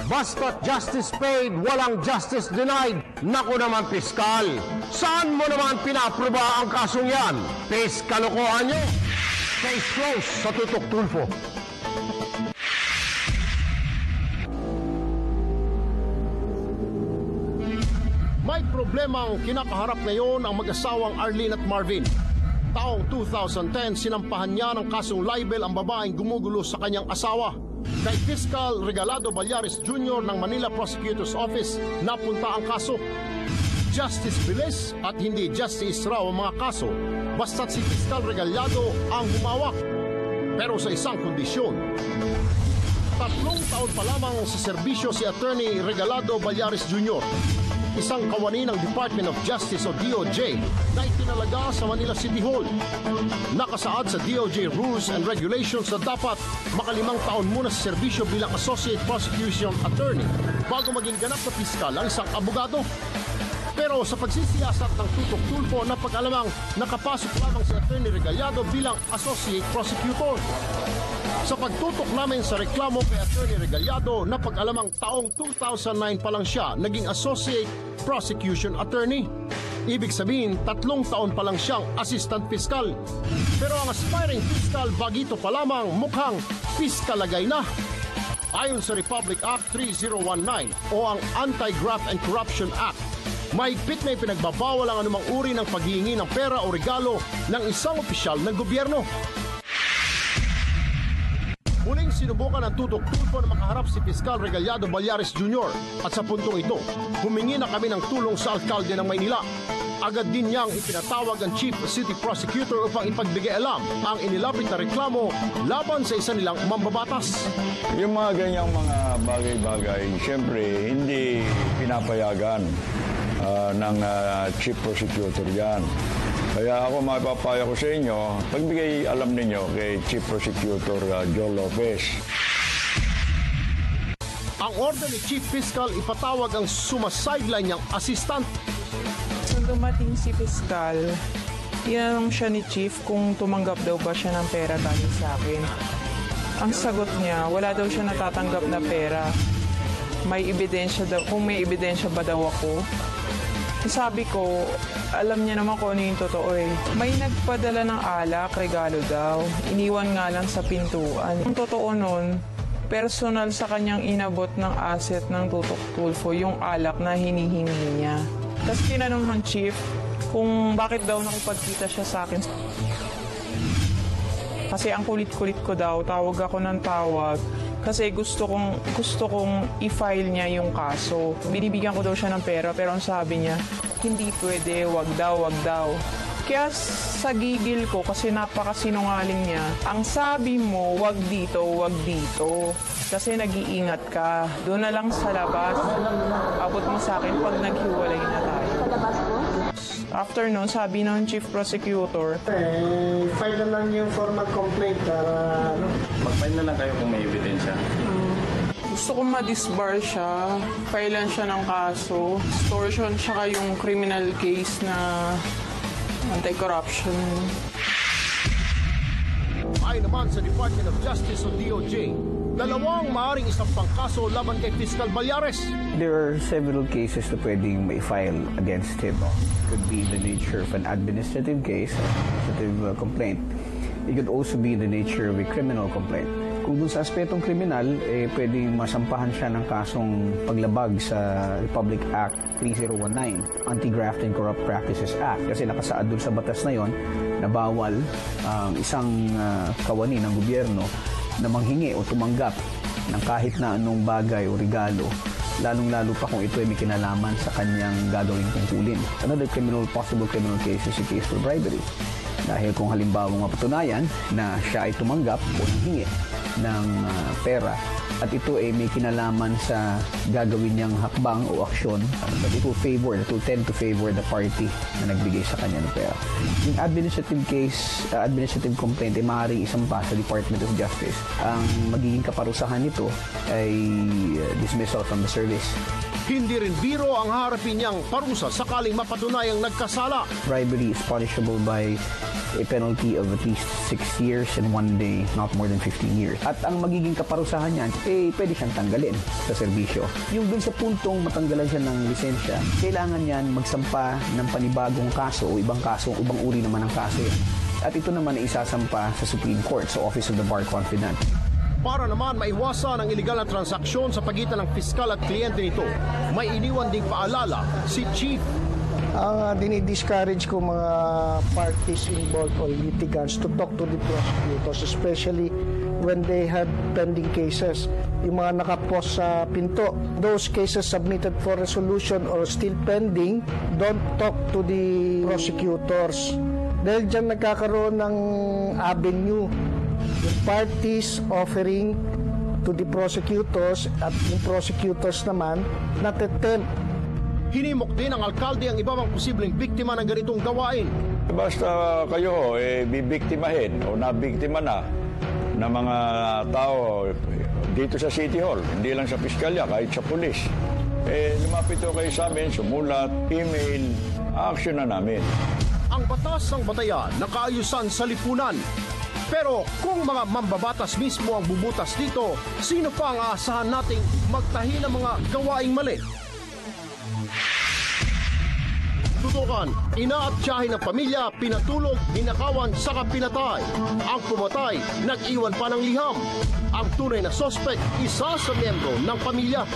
Basta't justice paid, walang justice denied. Naku naman, piskal. Saan mo naman pinaproba ang kasong yan? Kalokohan nyo. Case closed sa Tutok Tulfo. May problemang kinakaharap ngayon ang mag-asawang Arlene at Marvin. Taong 2010, sinampahan niya ng kasong libel ang babaeng gumugulo sa kanyang asawa. Kay Fiscal Regalado Ballares Jr. ng Manila Prosecutor's Office napunta ang kaso. Justice bilis at hindi justice raw ang mga kaso, basta't si Fiscal Regalado ang humawak. Pero sa isang kondisyon. 3 taon pa lamang sa serbisyo si Attorney Regalado Ballares Jr., isang kawani ng Department of Justice o DOJ na itinalaga sa Manila City Hall. Nakasaad sa DOJ Rules and Regulations na dapat maka5 taon muna sa serbisyo bilang Associate Prosecution Attorney bago maging ganap na piskal ang isang abogado. Pero sa pagsisiyasat ng Tutok Tulfo, napag-alamang nakapasok lamang si Attorney Regalado bilang Associate Prosecutor. Sa pagtutok namin sa reklamo kay Attorney Regalado, napag-alamang taong 2009 pa lang siya naging Associate Prosecution Attorney. Ibig sabihin, 3 taon pa lang siyang Assistant Fiscal. Pero ang aspiring Fiscal bagito pa lamang mukhang piskalagay na. Ayon sa Republic Act 3019 o ang Anti-Graft and Corruption Act, mahigpit na ipinagbabawal ang anumang uri ng paghihingi ng pera o regalo ng isang opisyal ng gobyerno. Muling sinubukan ng Tutok Tulfo na makaharap si Fiscal Regalado Ballares Jr. At sa puntong ito, humingi na kami ng tulong sa alkalde ng Maynila. Agad din niyang ipinatawag ang Chief City Prosecutor upang ipagbigay alam ang inilapit na reklamo laban sa isa nilang mambabatas. Yung mga ganyang mga bagay-bagay, siyempre hindi pinapayagan ng Chief Prosecutor yan. Kaya ako mapapaya ko sa inyo, pagbigay alam ninyo kay Chief Prosecutor Joe Lopez. Ang order ni Chief Fiscal ipatawag ang sumasideline niyang assistant. So dumating si Fiscal, tinanong siya ni Chief kung tumanggap daw ba siya ng pera galing sa akin. Ang sagot niya, wala daw siya natatanggap na pera. May ebidensya daw, kung may ebidensya ba daw ako. Sabi ko, alam niya naman kung ano yung totoo eh. May nagpadala ng alak, regalo daw. Iniwan nga lang sa pintuan. Ang totoo nun, personal sa kanyang inabot ng asset ng Tutok Tulfo yung alak na hinihingi niya. Tapos tinanong ng chief kung bakit daw nakipagkita siya sa akin. Kasi ang kulit-kulit ko daw, tawag ako ng tawag. Kasi gusto kong i-file niya yung kaso. Binibigyan ko daw siya ng pera pero ang sabi niya, hindi pwede, wag daw. Kaya sa gigil ko kasi napakasinungaling niya, ang sabi mo, wag dito. Kasi nag-iingat ka. Doon na lang sa labas. Abot mo sa akin pag naghiwalay na tayo. Sa labas po? After nun, sabi ng Chief Prosecutor, file na lang yung formal complaint para mag-file na lang kayo kung may ebidensya. gusto kong ma-disbar siya, filean siya ng kaso, extortion, tsaka yung criminal case na anti-corruption. Ayon naman sa Department of Justice o DOJ, dalawang maaaring isampang kaso laban kay Fiscal Ballares. There are several cases na pwedeng ma-file against him. It could be in the nature of an administrative case, administrative complaint. It could also be in the nature of a criminal complaint. Kung dun sa aspetong kriminal, pwedeng masampahan siya ng kasong paglabag sa Republic Act 3019, Anti-Graft and Corrupt Practices Act. Kasi nakasaad dun sa batas na yon na bawal ang isang kawani ng gobyerno na manghingi o tumanggap ng kahit na anong bagay o regalo, lalong-lalo pa kung ito ay may kinalaman sa kanyang gagawing tungkulin. Another possible criminal case is a case for bribery. Dahil kung halimbawa mapatunayan na siya ay tumanggap o nanghingi ng pera at ito ay may kinalaman sa gagawin niyang hakbang o aksyon, but it will tend to favor the party na nagbigay sa kanya ng pera. Yung administrative case, administrative complaint ay maaaring isampa sa Department of Justice. Ang magiging kaparusahan nito ay dismissal from the service. Hindi rin biro ang harapin niyang parusa sakaling mapatunayang nagkasala. Bribery is punishable by a penalty of at least 6 years and 1 day, not more than 15 years. At ang magiging kaparusahan niyan, pwede siyang tanggalin sa serbisyo. Yung dun sa puntong matanggalan siya ng lisensya, kailangan niyan magsampa ng panibagong kaso o ibang uri naman ng kaso yan. At ito naman ay isasampa sa Supreme Court, sa Office of the Bar Confidant. Para naman maiwasan ang iligal na transaksyon sa pagitan ng piskal at kliyente nito, may iniwan ding paalala si Chief. Ang dinidiscourage ko mga parties involved or litigants to talk to the prosecutors, especially when they have pending cases. Yung mga nakapost sa pinto, those cases submitted for resolution or still pending, don't talk to the prosecutors. Dahil dyan nagkakaroon ng avenue, yung parties offering to the prosecutors at yung prosecutors naman natitempt. Hinimok din ng alkalde ang iba pang posibleng biktima ng ganitong gawain. Basta kayo bibiktimahin o nabiktima na ng mga tao dito sa City Hall, hindi lang sa piskalya, kahit sa pulis. Lumapit kayo sa amin, sumulat, email, action na namin. Ang batas ng batayan nakaayusan sa lipunan. Pero kung mga mambabatas mismo ang bubutas dito, sino pa ang aasahan nating magtahi ng mga gawaing mali? Tutukan, ina at tiyahin ng pamilya, pinatulog, ninakawan, saka pinatay. Ang pumatay, nag-iwan pa ng liham. Ang tunay na sospek, isa sa miyembro ng pamilya.